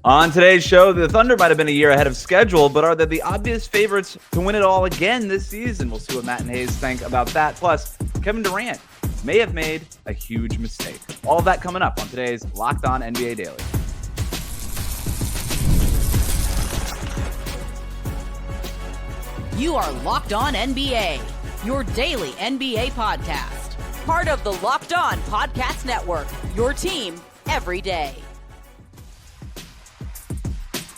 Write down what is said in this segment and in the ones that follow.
On today's show, the Thunder might have been a year ahead of schedule, but are they the obvious favorites to win it all again this season? We'll see what Matt and Haize think about that. Plus, Kevin Durant may have made a huge mistake. All of that coming up on today's Locked On NBA Daily. You are Locked On NBA, your daily NBA podcast. Part of the Locked On Podcast Network, your team every day.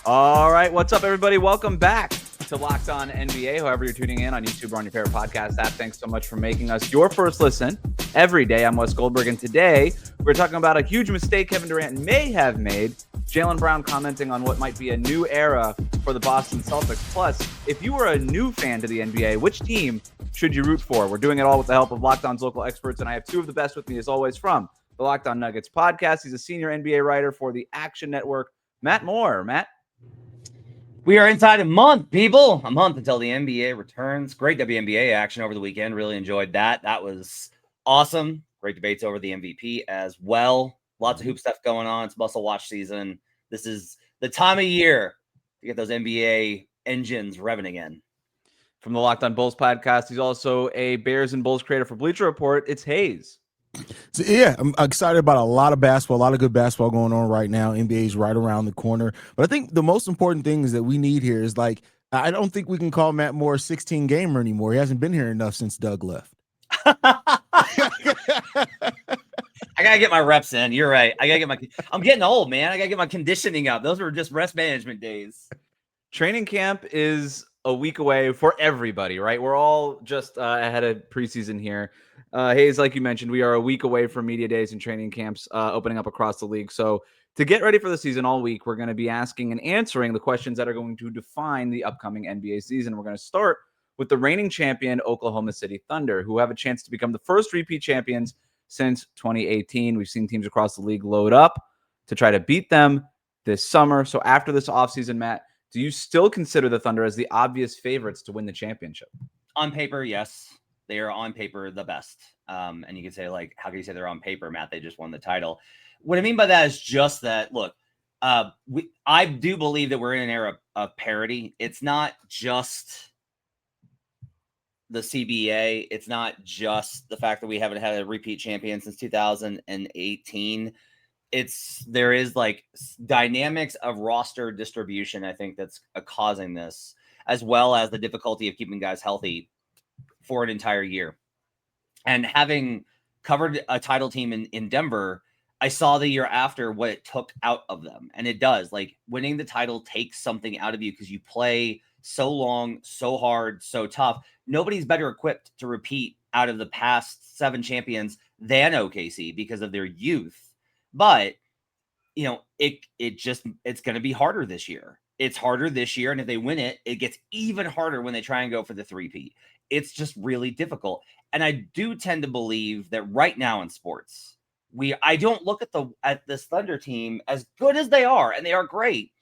All right, what's up, everybody? Welcome back to Locked On NBA. However you're tuning in on YouTube or on your favorite podcast app, thanks so much for making us your first listen every day. I'm Wes Goldberg, and today we're talking about a huge mistake Kevin Durant may have made. Jaylen Brown commenting on what might be a new era for the Boston Celtics. Plus, if you are a new fan to the NBA, which team should you root for? We're doing it all with the help of Locked On's local experts, and I have two of the best with me, as always, from the Locked On Nuggets podcast. He's a senior NBA writer for the Action Network, Matt Moore. Matt? We are inside a month, people. A month until the NBA returns. Great WNBA action over the weekend. Really enjoyed that. That was awesome. Great debates over the MVP as well. Lots of hoop stuff going on. It's muscle watch season. This is the time of year to get those NBA engines revving again. From the Locked On Bulls podcast, he's also a Bears and Bulls creator for Bleacher Report. It's Haize. So, yeah, I'm excited about a lot of basketball, a lot of good basketball going on right now. NBA's right around the corner. But I think the most important thing is that we need here is, like, I don't think we can call Matt Moore a 16 gamer anymore. He hasn't been here enough since Doug left. I gotta get my reps in. You're right. I'm getting old, man. I gotta get my conditioning up. Those were just rest management days. Training camp is a week away for everybody, right? We're all just ahead of preseason here. Haize, like you mentioned, we are a week away from media days and training camps opening up across the league. So to get ready for the season all week, we're going to be asking and answering the questions that are going to define the upcoming NBA season. We're going to start with the reigning champion, Oklahoma City Thunder, who have a chance to become the first repeat champions since 2018. We've seen teams across the league load up to try to beat them this summer. So after this offseason, Matt, do you still consider the Thunder as the obvious favorites to win the championship? On paper, yes. They are on paper the best. And you can say, like, how can you say they're on paper, Matt? They just won the title. What I mean by that is just that, look, I do believe that we're in an era of parity. It's not just the CBA. It's not just the fact that we haven't had a repeat champion since 2018. There is like dynamics of roster distribution, I think, that's causing this, as well as the difficulty of keeping guys healthy for an entire year. And having covered a title team in Denver, I saw the year after what it took out of them. And it does. Like, winning the title takes something out of you because you play so long, so hard, so tough. Nobody's better equipped to repeat out of the past 7 champions than OKC because of their youth. But, you know, it's going to be harder this year. It's harder this year. And if they win it, it gets even harder when they try and go for the three-peat. It's just really difficult. And I do tend to believe that right now in sports, I don't look at this Thunder team, as good as they are, and they are great.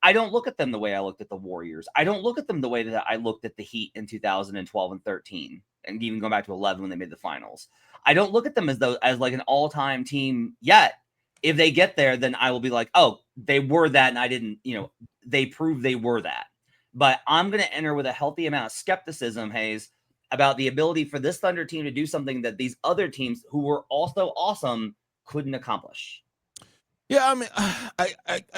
I don't look at them the way I looked at the Warriors. I don't look at them the way that I looked at the Heat in 2012 and 13, and even going back to 11 when they made the finals. I don't look at them as like an all-time team yet. If they get there, then I will be like, oh, they were that, and I didn't, they proved they were that. But I'm going to enter with a healthy amount of skepticism, Haize, about the ability for this Thunder team to do something that these other teams who were also awesome couldn't accomplish. Yeah, I mean,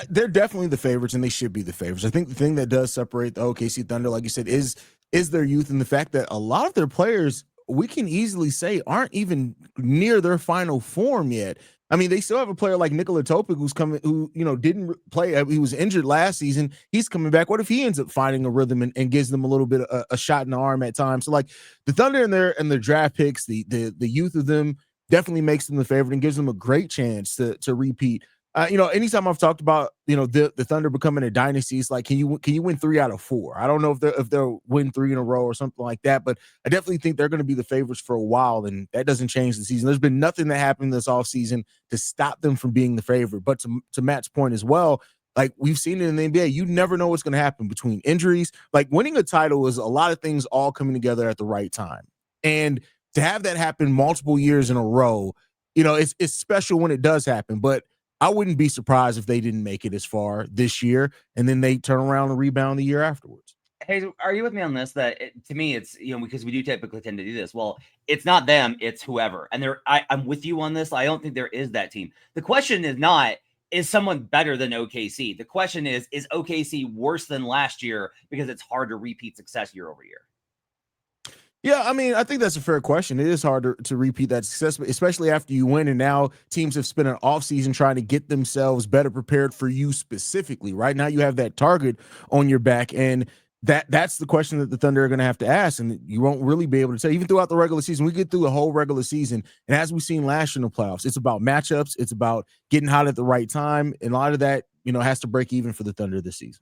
they're definitely the favorites, and they should be the favorites. I think the thing that does separate the OKC Thunder, like you said, is their youth and the fact that a lot of their players, we can easily say, aren't even near their final form yet. I mean, they still have a player like Nikola Topic who didn't play. He was injured last season. He's coming back. What if he ends up finding a rhythm and gives them a little bit of a shot in the arm at times? So, like, the Thunder and their draft picks, the youth of them definitely makes them the favorite and gives them a great chance to repeat. Anytime I've talked about, the Thunder becoming a dynasty, it's like, can you win 3 out of 4? I don't know if they'll win 3 in a row or something like that, but I definitely think they're going to be the favorites for a while, and that doesn't change the season. There's been nothing that happened this offseason to stop them from being the favorite. But to Matt's point as well, like we've seen it in the NBA, you never know what's going to happen between injuries. Like, winning a title is a lot of things all coming together at the right time. And to have that happen multiple years in a row, it's special when it does happen. But I wouldn't be surprised if they didn't make it as far this year, and then they turn around and rebound the year afterwards. Hey, are you with me on this? That to me, it's because we do typically tend to do this. Well, it's not them; it's whoever. And I'm with you on this. I don't think there is that team. The question is not, is someone better than OKC? The question is OKC worse than last year because it's hard to repeat success year over year? Yeah, I mean, I think that's a fair question. It is hard to repeat that success, especially after you win, and now teams have spent an offseason trying to get themselves better prepared for you specifically. Right now, you have that target on your back, and that's the question that the Thunder are going to have to ask, and you won't really be able to tell. Even throughout the regular season, we get through the whole regular season, and as we've seen last year in the playoffs, it's about matchups, it's about getting hot at the right time, and a lot of that, has to break even for the Thunder this season.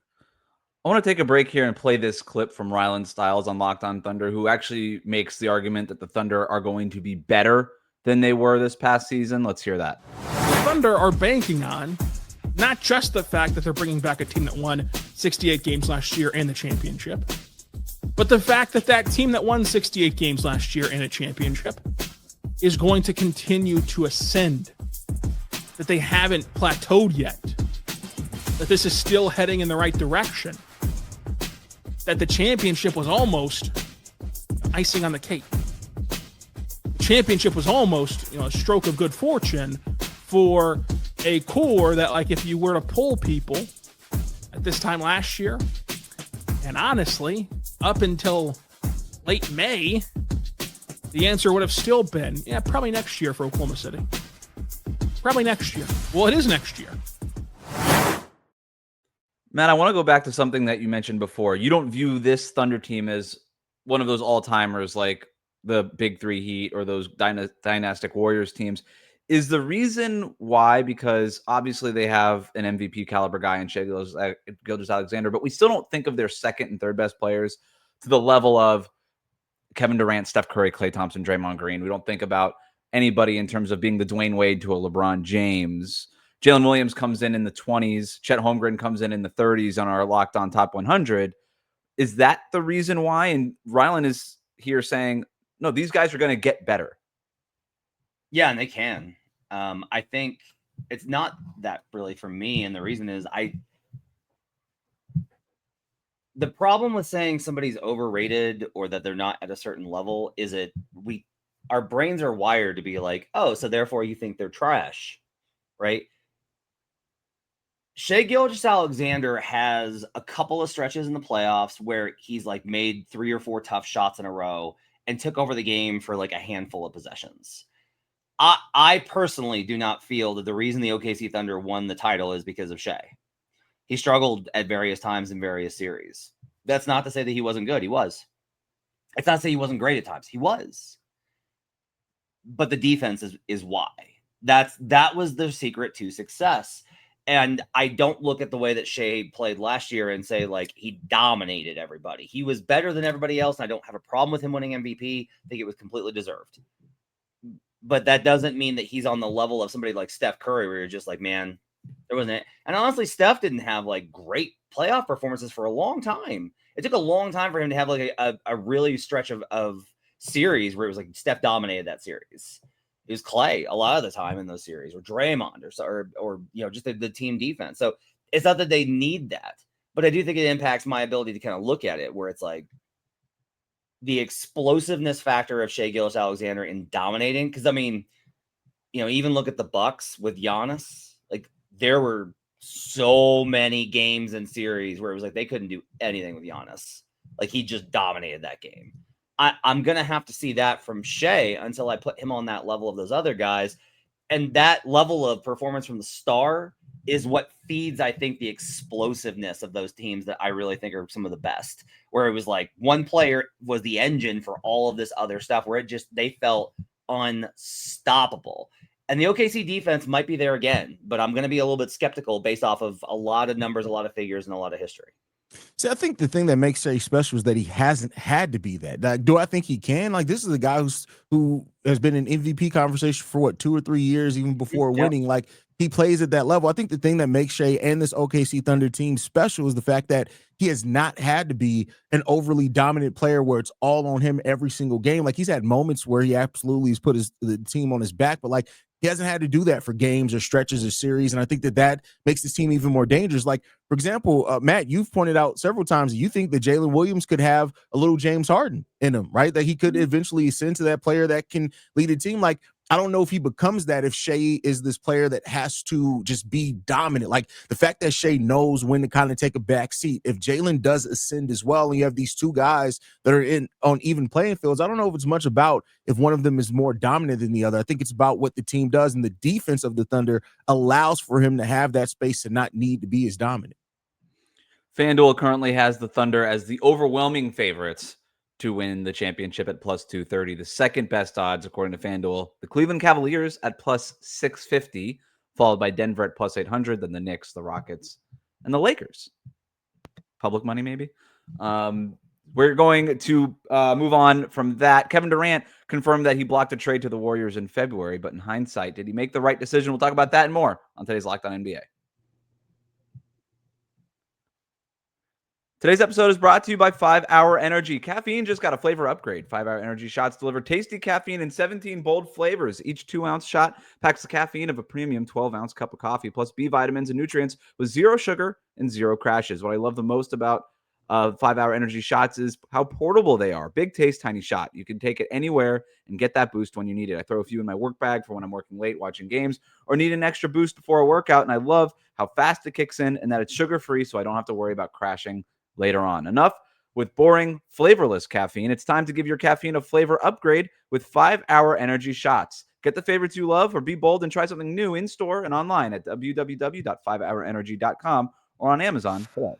I want to take a break here and play this clip from Rylan Stiles on Locked On Thunder, who actually makes the argument that the Thunder are going to be better than they were this past season. Let's hear that. The Thunder are banking on not just the fact that they're bringing back a team that won 68 games last year and the championship, but the fact that that team that won 68 games last year and a championship is going to continue to ascend, that they haven't plateaued yet, that this is still heading in the right direction, that the championship was almost icing on the cake. The championship was almost, a stroke of good fortune for a core that, like, if you were to poll people at this time last year, and honestly, up until late May, the answer would have still been, probably next year for Oklahoma City. Probably next year. Well, it is next year. Matt, I want to go back to something that you mentioned before. You don't view this Thunder team as one of those all-timers like the Big Three Heat or those Dynastic Warriors teams. Is the reason why because obviously they have an MVP caliber guy in Gilgeous-Alexander, but we still don't think of their second and third best players to the level of Kevin Durant, Steph Curry, Klay Thompson, Draymond Green. We don't think about anybody in terms of being the Dwayne Wade to a LeBron James. Jalen Williams comes in the 20s. Chet Holmgren comes in the 30s on our Locked On Top 100. Is that the reason why? And Rylan is here saying, no, these guys are going to get better. Yeah, and they can. I think it's not that really for me. And the reason is the problem with saying somebody's overrated or that they're not at a certain level is our brains are wired to be like, oh, so therefore you think they're trash, right? Shai Gilgeous-Alexander has a couple of stretches in the playoffs where he's like made 3 or 4 tough shots in a row and took over the game for like a handful of possessions. I personally do not feel that the reason the OKC Thunder won the title is because of Shai. He struggled at various times in various series. That's not to say that he wasn't good. He was. It's not to say he wasn't great at times. He was. But the defense is why. That was the secret to success. And I don't look at the way that Shai played last year and say, like, he dominated everybody. He was better than everybody else. And I don't have a problem with him winning MVP. I think it was completely deserved. But that doesn't mean that he's on the level of somebody like Steph Curry, where you're just like, man, there wasn't. And honestly, Steph didn't have like great playoff performances for a long time. It took a long time for him to have like a really stretch of series where it was like Steph dominated that series. It was Klay a lot of the time in those series, or Draymond, or just the team defense. So it's not that they need that, but I do think it impacts my ability to kind of look at it, where it's like the explosiveness factor of Shai Gilgeous-Alexander in dominating. Because I mean, even look at the Bucks with Giannis. Like, there were so many games and series where it was like they couldn't do anything with Giannis. Like, he just dominated that game. I'm going to have to see that from Shai until I put him on that level of those other guys. And that level of performance from the star is what feeds, I think, the explosiveness of those teams that I really think are some of the best, where it was like one player was the engine for all of this other stuff, where they felt unstoppable. And the OKC defense might be there again, but I'm going to be a little bit skeptical based off of a lot of numbers, a lot of figures, and a lot of history. See, I think the thing that makes Shai special is that he hasn't had to be that. Like, do I think he can? Like, this is a guy who has been in MVP conversation for 2 or 3 years, even before winning. Like, he plays at that level. I think the thing that makes Shai and this OKC Thunder team special is the fact that he has not had to be an overly dominant player where it's all on him every single game. Like, he's had moments where he absolutely has put the team on his back, but like, He hasn't had to do that for games or stretches or series, and I think that makes this team even more dangerous. Like, for example, Matt, you've pointed out several times that you think that Jalen Williams could have a little James Harden in him, right? That he could eventually ascend to that player that can lead a team. Like, I don't know if he becomes that if Shai is this player that has to just be dominant. Like, the fact that Shai knows when to kind of take a back seat. If Jalen does ascend as well, and you have these two guys that are on even playing fields, I don't know if it's much about if one of them is more dominant than the other. I think it's about what the team does, and the defense of the Thunder allows for him to have that space to not need to be as dominant. FanDuel currently has the Thunder as the overwhelming favorites to win the championship at plus 230. The second best odds, according to FanDuel, the Cleveland Cavaliers at plus 650, followed by Denver at plus 800, then the Knicks, the Rockets, and the Lakers. Public money, maybe. We're going to move on from that. Kevin Durant confirmed that he blocked a trade to the Warriors in February, but in hindsight, did he make the right decision? We'll talk about that and more on today's Locked On NBA. Today's episode is brought to you by 5 Hour Energy. Caffeine just got a flavor upgrade. 5 Hour Energy shots deliver tasty caffeine in 17 bold flavors. Each 2-ounce shot packs the caffeine of a premium 12-ounce cup of coffee, plus B vitamins and nutrients with 0 sugar and 0 crashes. What I love the most about 5 Hour Energy shots is how portable they are. Big taste, tiny shot. You can take it anywhere and get that boost when you need it. I throw a few in my work bag for when I'm working late watching games or need an extra boost before a workout, and I love how fast it kicks in and that it's sugar-free, so I don't have to worry about crashing later on. Enough with boring, flavorless caffeine. It's time to give your caffeine a flavor upgrade with 5 Hour Energy shots. Get the favorites you love or be bold and try something new in store and online at www.5hourenergy.com or on Amazon today.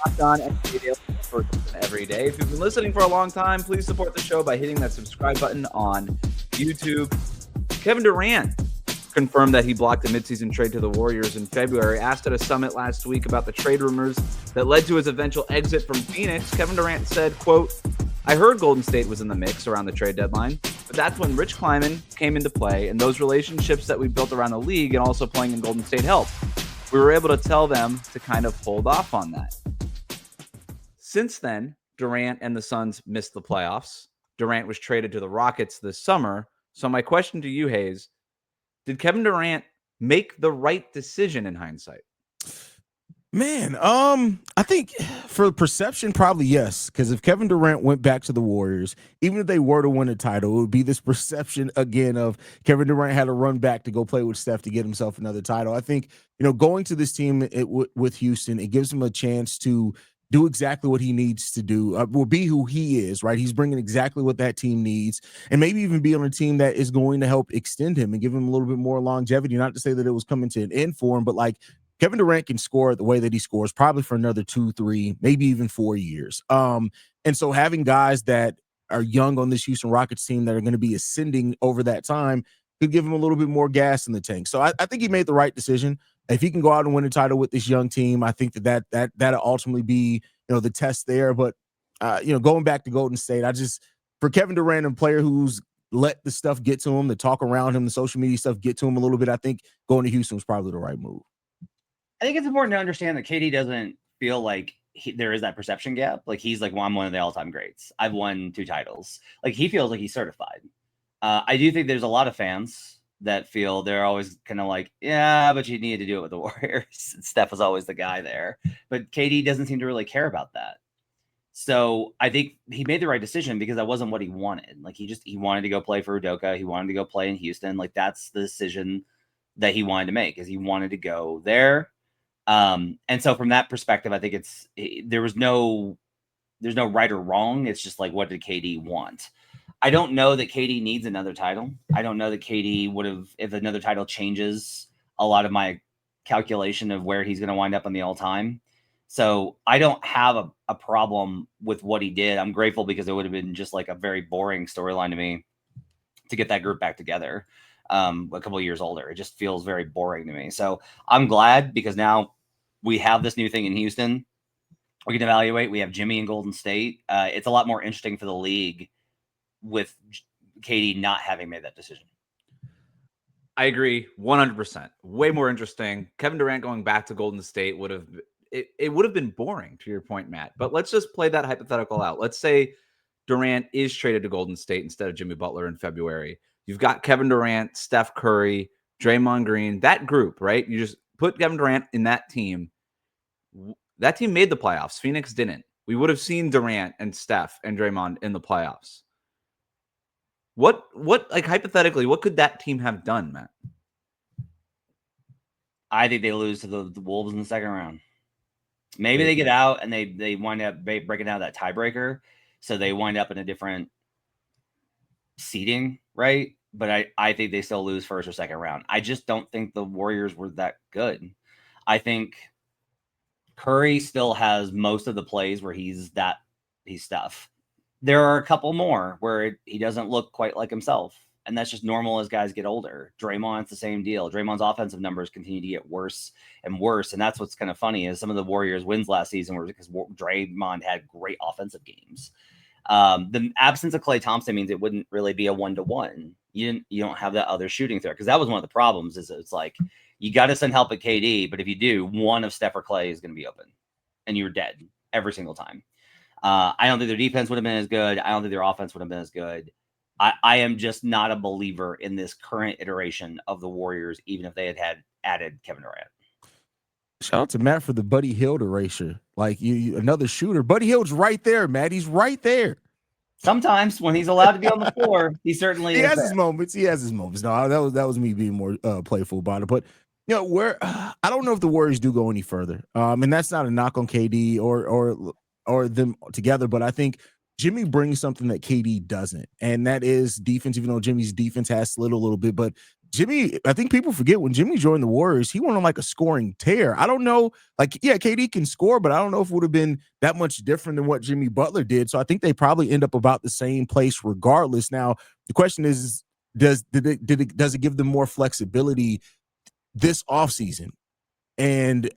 Locked On NBA Daily for every day. If you've been listening for a long time, please support the show by hitting that subscribe button on YouTube. Kevin Durant confirmed that he blocked a midseason trade to the Warriors in February. Asked at a summit last week about the trade rumors that led to his eventual exit from Phoenix, Kevin Durant said, quote, "I heard Golden State was in the mix around the trade deadline, but that's when Rich Kleiman came into play, and those relationships that we built around the league and also playing in Golden State helped. We were able to tell them to kind of hold off on that." Since then, Durant and the Suns missed the playoffs. Durant was traded to the Rockets this summer. So my question to you, Haize, did Kevin Durant make the right decision in hindsight? Man, I think for perception, probably yes. Because if Kevin Durant went back to the Warriors, even if they were to win a title, it would be this perception again of Kevin Durant had to run back to go play with Steph to get himself another title. I think, going to this team with Houston, it gives him a chance to do exactly what he needs to do, will be who he is, right? He's bringing exactly what that team needs, and maybe even be on a team that is going to help extend him and give him a little bit more longevity. Not to say that it was coming to an end for him, but like Kevin Durant can score the way that he scores probably for another 2, 3, maybe even 4 years. And so having guys that are young on this Houston Rockets team that are going to be ascending over that time could give him a little bit more gas in the tank. So I think he made the right decision. If he can go out and win a title with this young team, I think that'll ultimately be, the test there. But, going back to Golden State, for Kevin Durant, a player who's let the stuff get to him, the talk around him, the social media stuff get to him a little bit, I think going to Houston was probably the right move. I think it's important to understand that KD doesn't feel like there is that perception gap. Like he's like, well, I'm one of the all-time greats. I've won 2 titles. Like he feels like he's certified. I do think there's a lot of fans that feel they're always kind of like, yeah, but you need to do it with the Warriors. Steph was always the guy there, but KD doesn't seem to really care about that. So I think he made the right decision because that wasn't what he wanted. Like he wanted to go play for Udoka. He wanted to go play in Houston. Like that's the decision that he wanted to make, is he wanted to go there. And so from that perspective, I think there's no right or wrong. It's just like, what did KD want? I don't know that KD needs another title. I don't know that KD would have, if another title changes a lot of my calculation of where he's going to wind up on the all-time. So I don't have a problem with what he did. I'm grateful because it would have been just like a very boring storyline to me to get that group back together a couple of years older. It just feels very boring to me. So I'm glad because now we have this new thing in Houston. We can evaluate. We have Jimmy in Golden State. It's a lot more interesting for the league with KD not having made that decision. I agree 100%. Way more interesting. Kevin Durant going back to Golden State would have been boring, to your point, Matt. But let's just play that hypothetical out. Let's say Durant is traded to Golden State instead of Jimmy Butler in February. You've got Kevin Durant, Steph Curry, Draymond Green, that group, right? You just put Kevin Durant in that team. That team made the playoffs. Phoenix didn't. We would have seen Durant and Steph and Draymond in the playoffs. What like hypothetically, what could that team have done, Matt? I think they lose to the Wolves in the second round. Maybe they get out and they wind up breaking down that tiebreaker, so they wind up in a different seeding, right? But I think they still lose first or second round. I just don't think the Warriors were that good. I think Curry still has most of the plays where he's Steph. There are a couple more where he doesn't look quite like himself. And that's just normal as guys get older. Draymond's the same deal. Draymond's offensive numbers continue to get worse and worse. And that's what's kind of funny is some of the Warriors wins last season were because Draymond had great offensive games. The absence of Klay Thompson means it wouldn't really be a 1-to-1. You don't have that other shooting threat, because that was one of the problems is it's like you got to send help at KD, but if you do, one of Steph or Klay is going to be open and you're dead every single time. I don't think their defense would have been as good. I don't think their offense would have been as good. I am just not a believer in this current iteration of the Warriors, even if they had added Kevin Durant. Shout out to Matt for the Buddy Hield erasure. Like you another shooter. Buddy Hield's right there, Matt. He's right there. Sometimes when he's allowed to be on the floor, he certainly has his moments. He has his moments. No, that was me being more playful about it. But you know, where I don't know if the Warriors do go any further. And that's not a knock on KD or them together, but I think Jimmy brings something that KD doesn't, and that is defense, even though Jimmy's defense has slid a little bit. But Jimmy, I think people forget when Jimmy joined the Warriors, he went on like a scoring tear. I don't know, like, yeah, KD can score, but I don't know if it would have been that much different than what Jimmy Butler did. So I think they probably end up about the same place regardless. Now, the question is, does it give them more flexibility this offseason? And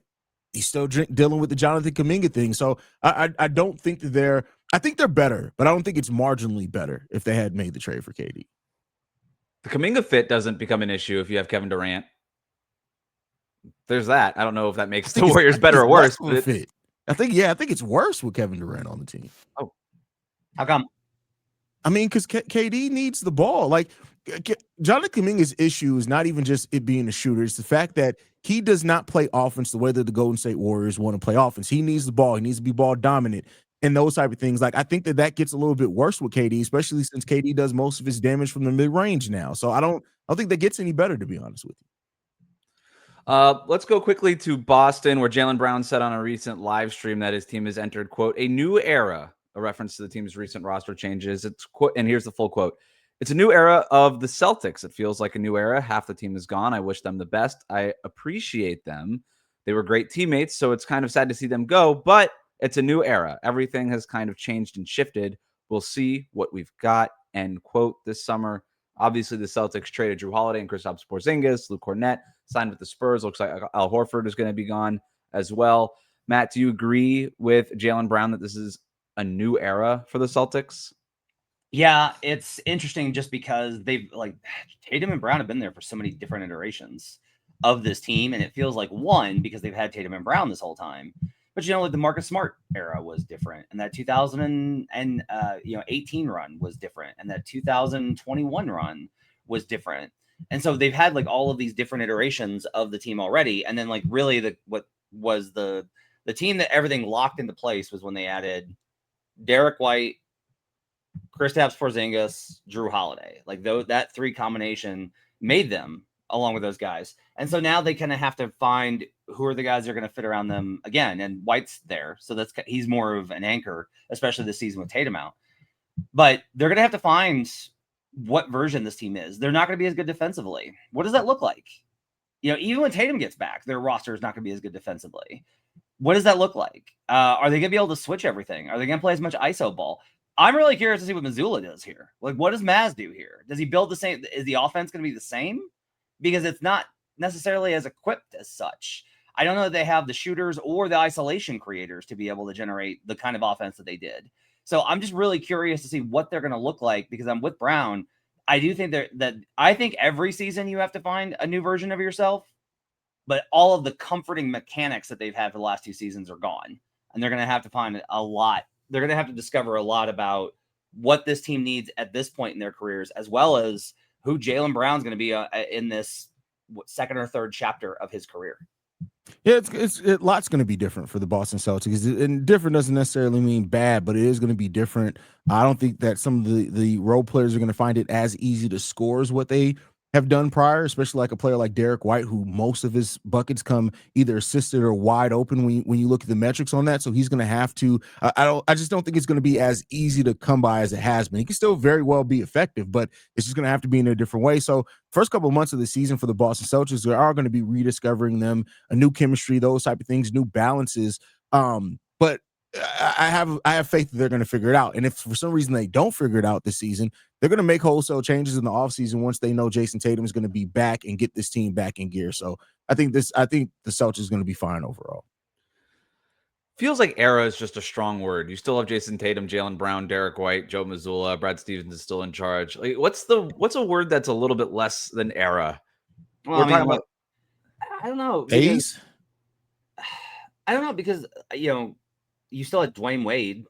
he's still dealing with the Jonathan Kuminga thing. So I don't think that I think they're better, but I don't think it's marginally better if they had made the trade for KD. The Kuminga fit doesn't become an issue if you have Kevin Durant. There's that. I don't know if that makes the Warriors better or worse. Fit. I think it's worse with Kevin Durant on the team. Oh, how come? I mean, because KD needs the ball. Like, Jonathan Kuminga's issue is not even just it being a shooter. It's the fact that he does not play offense the way that the Golden State Warriors want to play offense. He needs the ball. He needs to be ball dominant and those type of things. Like, I think that gets a little bit worse with KD, especially since KD does most of his damage from the mid-range now. So I don't think that gets any better, to be honest with you. Let's go quickly to Boston, where Jaylen Brown said on a recent live stream that his team has entered, quote, a new era, a reference to the team's recent roster changes. It's quote, and here's the full quote. It's a new era of the Celtics. It feels like a new era. Half the team is gone. I wish them the best. I appreciate them. They were great teammates, so it's kind of sad to see them go, but it's a new era. Everything has kind of changed and shifted. We'll see what we've got, end quote. This summer, obviously, the Celtics traded Jrue Holiday and Kristaps Porzingis. Luke Kornet signed with the Spurs. Looks like Al Horford is going to be gone as well. Matt, do you agree with Jaylen Brown that this is a new era for the Celtics? Yeah, it's interesting just because they've like Tatum and Brown have been there for so many different iterations of this team. And it feels like one, because they've had Tatum and Brown this whole time. But, you know, like the Marcus Smart era was different. And that 2018 run was different. And that 2021 run was different. And so they've had like all of these different iterations of the team already. And then like really what was the team that everything locked into place was when they added Derek White, Kristaps Porzingis, Jrue Holiday. Like that three combination made them along with those guys. And so now they kind of have to find who are the guys that are going to fit around them again. And White's there. So he's more of an anchor, especially this season with Tatum out. But they're going to have to find what version this team is. They're not going to be as good defensively. What does that look like? You know, even when Tatum gets back, their roster is not going to be as good defensively. What does that look like? Are they going to be able to switch everything? Are they going to play as much ISO ball? I'm really curious to see what Mazzulla does here. Like, what does Maz do here? Does he build the same? Is the offense going to be the same? Because it's not necessarily as equipped as such. I don't know that they have the shooters or the isolation creators to be able to generate the kind of offense that they did. So I'm just really curious to see what they're going to look like, because I'm with Brown. I do think I think every season you have to find a new version of yourself, but all of the comforting mechanics that they've had for the last two seasons are gone. And they're going to have to find a lot. They're going to have to discover a lot about what this team needs at this point in their careers, as well as who Jaylen Brown's going to be in this second or third chapter of his career. Yeah, it's lots going to be different for the Boston Celtics, and different doesn't necessarily mean bad, but it is going to be different. I don't think that some of the role players are going to find it as easy to score as what they have done prior, especially like a player like Derek White, who most of his buckets come either assisted or wide open when you look at the metrics on that. So he's going to have to. I just don't think it's going to be as easy to come by as it has been. He can still very well be effective, but it's just going to have to be in a different way. So first couple of months of the season for the Boston Celtics, we are going to be rediscovering them, a new chemistry, those type of things, new balances. But I have faith that they're going to figure it out. And if for some reason they don't figure it out this season, they're going to make wholesale changes in the offseason once they know Jason Tatum is going to be back and get this team back in gear. So I think the Celtics is going to be fine overall. Feels like era is just a strong word. You still have Jason Tatum, Jaylen Brown, Derek White, Joe Mazzulla, Brad Stevens is still in charge. Like, what's a word that's a little bit less than era? Well, I don't know. Haize? I don't know, because you still had Dwayne Wade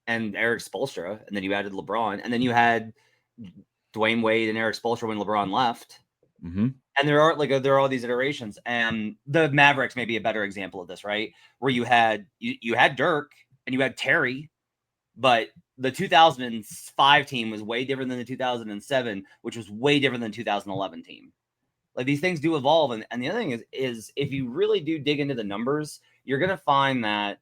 and Eric Spoelstra, and then you added LeBron, and then you had Dwayne Wade and Eric Spoelstra when LeBron left. Mm-hmm. And there are all these iterations, and the Mavericks may be a better example of this, right? Where you had Dirk and you had Terry, but the 2005 team was way different than the 2007, which was way different than the 2011 team. Like, these things do evolve, and the other thing is if you really do dig into the numbers, you're going to find that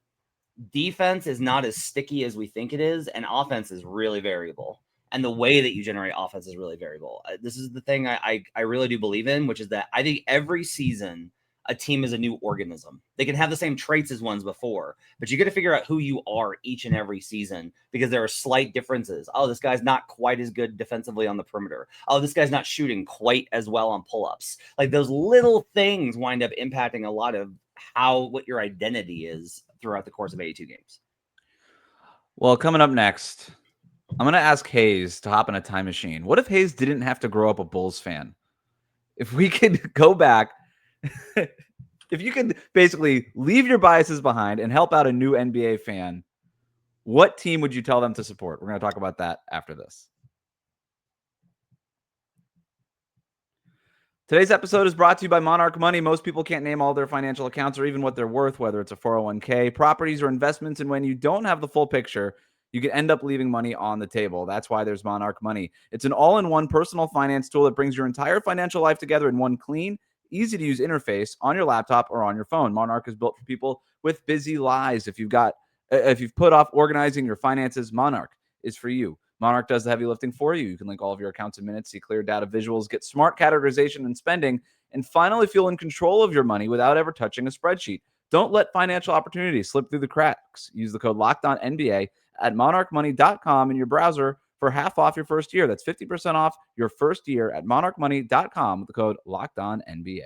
defense is not as sticky as we think it is, and offense is really variable. And the way that you generate offense is really variable. This is the thing I really do believe in, which is that I think every season a team is a new organism. They can have the same traits as ones before, but you got to figure out who you are each and every season, because there are slight differences. Oh, this guy's not quite as good defensively on the perimeter. Oh, this guy's not shooting quite as well on pull-ups. Like, those little things wind up impacting a lot of what your identity is throughout the course of 82 games. Well, coming up next, I'm going to ask Haize to hop in a time machine. What if Haize didn't have to grow up a Bulls fan? If we could go back, if you could basically leave your biases behind and help out a new NBA fan, what team would you tell them to support? We're going to talk about that after this. Today's episode is brought to you by Monarch Money. Most people can't name all their financial accounts or even what they're worth, whether it's a 401k, properties, or investments. And when you don't have the full picture, you can end up leaving money on the table. That's why there's Monarch Money. It's an all-in-one personal finance tool that brings your entire financial life together in one clean, easy-to-use interface on your laptop or on your phone. Monarch is built for people with busy lives. If you've put off organizing your finances, Monarch is for you. Monarch does the heavy lifting for you. You can link all of your accounts in minutes, see clear data visuals, get smart categorization and spending, and finally feel in control of your money without ever touching a spreadsheet. Don't let financial opportunities slip through the cracks. Use the code LOCKEDONNBA at monarchmoney.com in your browser for half off your first year. That's 50% off your first year at monarchmoney.com with the code LOCKEDONNBA.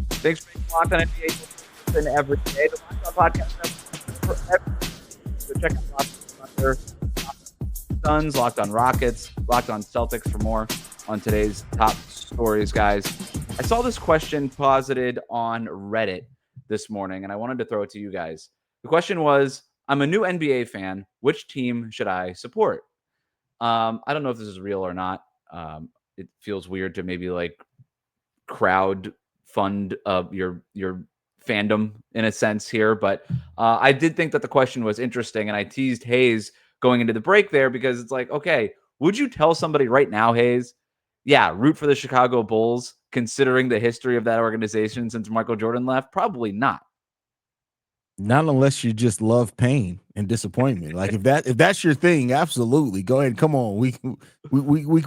Thanks for being Locked On NBA every day. The Locked On Podcast for every. So check out Locked On Thunder, Locked On Suns, Locked On Rockets, Locked On Celtics for more on today's top stories, guys. I saw this question posited on Reddit this morning, and I wanted to throw it to you guys. The question was, I'm a new NBA fan. Which team should I support? I don't know if this is real or not. It feels weird to maybe like crowd fund your fandom in a sense here, but I did think that the question was interesting, and I teased Haize going into the break there because it's like, okay, would you tell somebody right now, Haize, yeah, root for the Chicago Bulls, considering the history of that organization since Michael Jordan left? Probably not. Not unless you just love pain and disappointment. Like if that's your thing, absolutely. Go ahead. Come on. We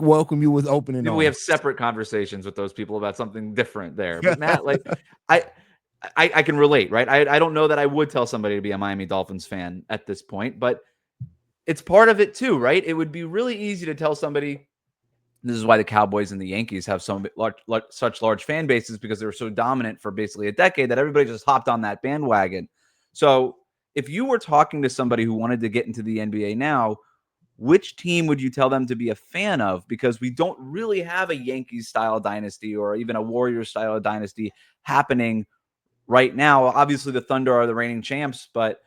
welcome you with open arms. We have separate conversations with those people about something different there. But Matt, like I can relate, right? I don't know that I would tell somebody to be a Miami Dolphins fan at this point, but it's part of it too, right? It would be really easy to tell somebody. This is why the Cowboys and the Yankees have such large fan bases, because they were so dominant for basically a decade that everybody just hopped on that bandwagon. So if you were talking to somebody who wanted to get into the NBA now, which team would you tell them to be a fan of? Because we don't really have a Yankees-style dynasty or even a Warriors-style dynasty happening right now. Obviously, the Thunder are the reigning champs, but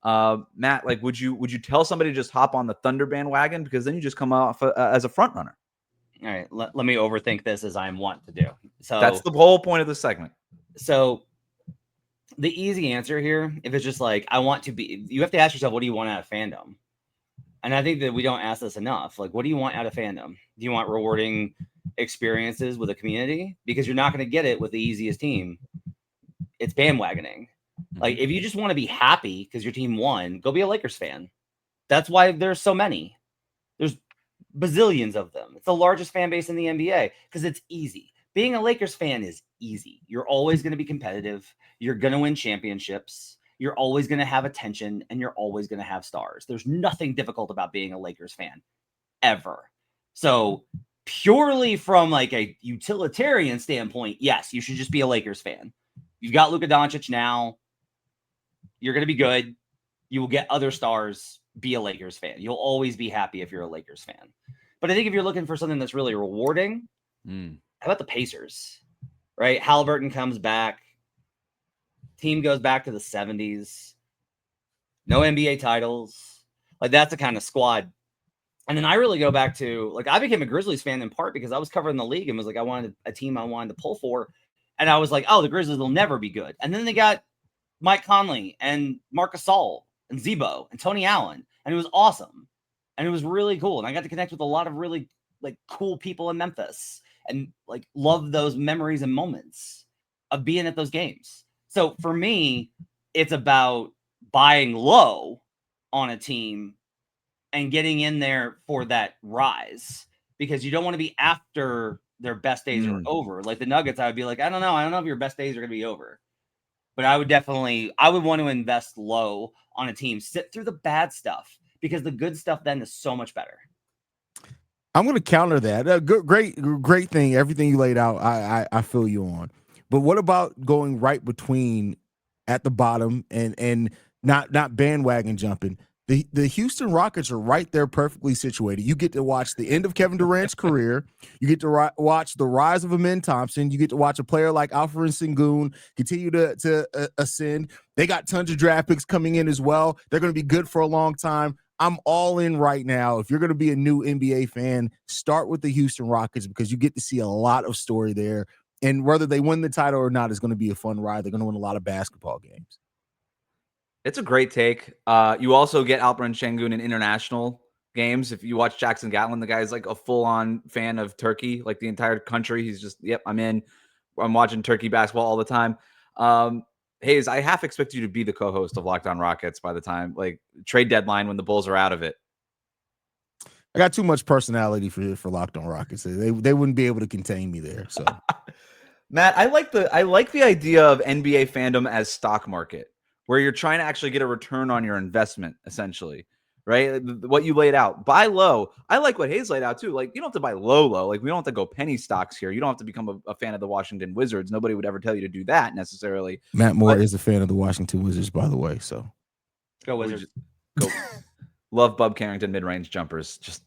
Matt, like, would you tell somebody to just hop on the Thunder bandwagon, because then you just come off as a front runner? All right, let me overthink this as I'm wont to do. So that's the whole point of the segment. So the easy answer here, if it's just like, I want to be, you have to ask yourself, what do you want out of fandom? And I think that we don't ask this enough. Like, what do you want out of fandom? Do you want rewarding experiences with a community? Because you're not going to get it with the easiest team. It's bandwagoning. Like, if you just want to be happy because your team won, go be a Lakers fan. That's why there's so many. There's bazillions of them. It's the largest fan base in the NBA because it's easy. Being a Lakers fan is easy. You're always going to be competitive. You're going to win championships. You're always going to have attention, and you're always going to have stars. There's nothing difficult about being a Lakers fan, ever. So purely from like a utilitarian standpoint, yes, you should just be a Lakers fan. You've got Luka Doncic now. You're going to be good. You will get other stars. Be a Lakers fan. You'll always be happy if you're a Lakers fan. But I think if you're looking for something that's really rewarding, how about the Pacers, right? Halliburton comes back. Team goes back to the 70s. No NBA titles. Like, that's the kind of squad. And then I really go back to, like, I became a Grizzlies fan in part because I was covering the league and was like, I wanted a team I wanted to pull for. And I was like, oh, the Grizzlies will never be good. And then they got Mike Conley and Marc Gasol and Zebo and Tony Allen. And it was awesome. And it was really cool. And I got to connect with a lot of really, like, cool people in Memphis and, like, love those memories and moments of being at those games. So for me, it's about buying low on a team and getting in there for that rise, because you don't want to be after their best days are over. Like the Nuggets, I would be like, I don't know if your best days are going to be over. But I would want to invest low on a team, sit through the bad stuff, because the good stuff then is so much better. I'm going to counter that. Great thing. Everything you laid out, I feel you on. But what about going right between at the bottom and not bandwagon jumping? The Houston Rockets are right there, perfectly situated. You get to watch the end of Kevin Durant's career. You get to watch the rise of Amen Thompson. You get to watch a player like Alfred Sengun continue to ascend. They got tons of draft picks coming in as well. They're going to be good for a long time. I'm all in right now. If you're going to be a new NBA fan, start with the Houston Rockets, because you get to see a lot of story there. And whether they win the title or not is going to be a fun ride. They're going to win a lot of basketball games. It's a great take. You also get Alperen Şengün in international games. If you watch Jackson Gatlin, the guy's like a full-on fan of Turkey, like the entire country. He's just, yep, I'm watching Turkey basketball all the time. Haize, I half expect you to be the co-host of Locked On Rockets by the time, like, trade deadline, when the Bulls are out of it. I got too much personality for Locked On Rockets. They wouldn't be able to contain me there. So, Matt, I like the idea of NBA fandom as stock market, where you're trying to actually get a return on your investment, essentially, right? What you laid out, buy low. I like what Haize laid out too. Like, you don't have to buy low. Like, we don't have to go penny stocks here. You don't have to become a fan of the Washington Wizards. Nobody would ever tell you to do that necessarily. Matt Moore is a fan of the Washington Wizards, by the way. So go Wizards. Go. Love Bub Carrington mid-range jumpers. Just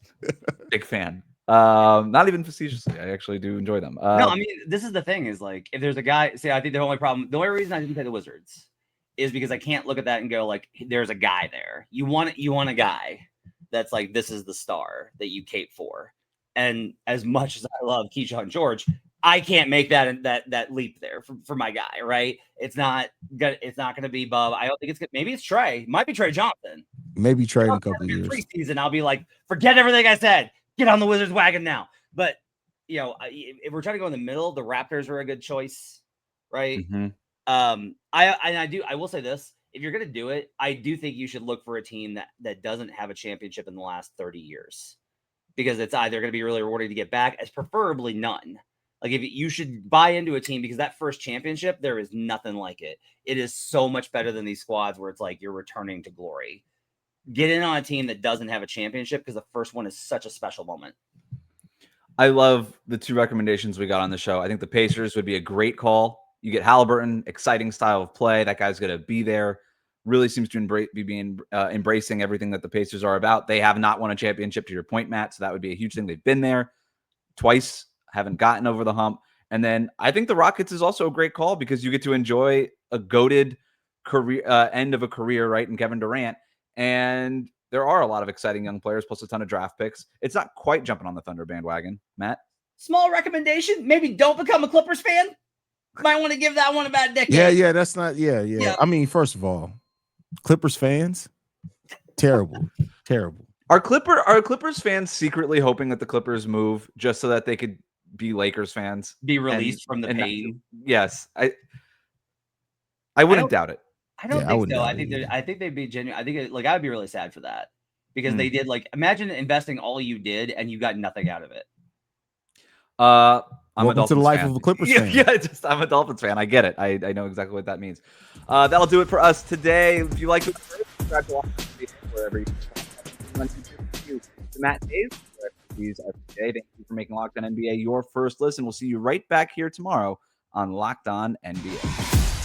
big fan. Not even facetiously. I actually do enjoy them. No, I mean, this is the thing, is like, if there's a guy, I think the only reason I didn't play the Wizards is because I can't look at that and go, like, there's a guy there. You want a guy that's like, this is the star that you cape for. And as much as I love Keyshawn George, I can't make that leap there for my guy, right? It's not going to be Bub. I don't think maybe it's Trey. It might be Trey Johnson. Maybe Trey in a couple of years. Preseason, I'll be like, forget everything I said. Get on the Wizards wagon now. But, you know, if we're trying to go in the middle, the Raptors are a good choice, right? Mm-hmm. I will say this: if you're going to do it, I do think you should look for a team that doesn't have a championship in the last 30 years, because it's either going to be really rewarding to get back, as preferably none. Like, if you should buy into a team, because that first championship, there is nothing like it. It is so much better than these squads where it's like you're returning to glory. Get in on a team that doesn't have a championship, because the first one is such a special moment. I love the two recommendations we got on the show. I think the Pacers would be a great call. You get Halliburton, exciting style of play. That guy's going to be there. Really seems to be embracing everything that the Pacers are about. They have not won a championship, to your point, Matt, so that would be a huge thing. They've been there twice, haven't gotten over the hump. And then I think the Rockets is also a great call, because you get to enjoy a goated career end of a career, right? In Kevin Durant, and there are a lot of exciting young players plus a ton of draft picks. It's not quite jumping on the Thunder bandwagon, Matt. Small recommendation: maybe don't become a Clippers fan. Might want to give that one about a decade. Yeah, that's not. Yeah. I mean, first of all, Clippers fans, terrible. Are Clippers fans secretly hoping that the Clippers move just so that they could be Lakers fans? Be released from the pain. Yes. I wouldn't doubt it. I don't think so. I think they'd be genuine. I think like I'd be really sad for that because they did like imagine investing all you did and you got nothing out of it. I'm Welcome to the life of a Clippers fan. Yeah, I'm a Dolphins fan. I get it. I know exactly what that means. That'll do it for us today. If you like this, subscribe to wherever you Matt Haize. Thank you for making Locked On NBA your first listen. We'll see you right back here tomorrow on Locked On NBA.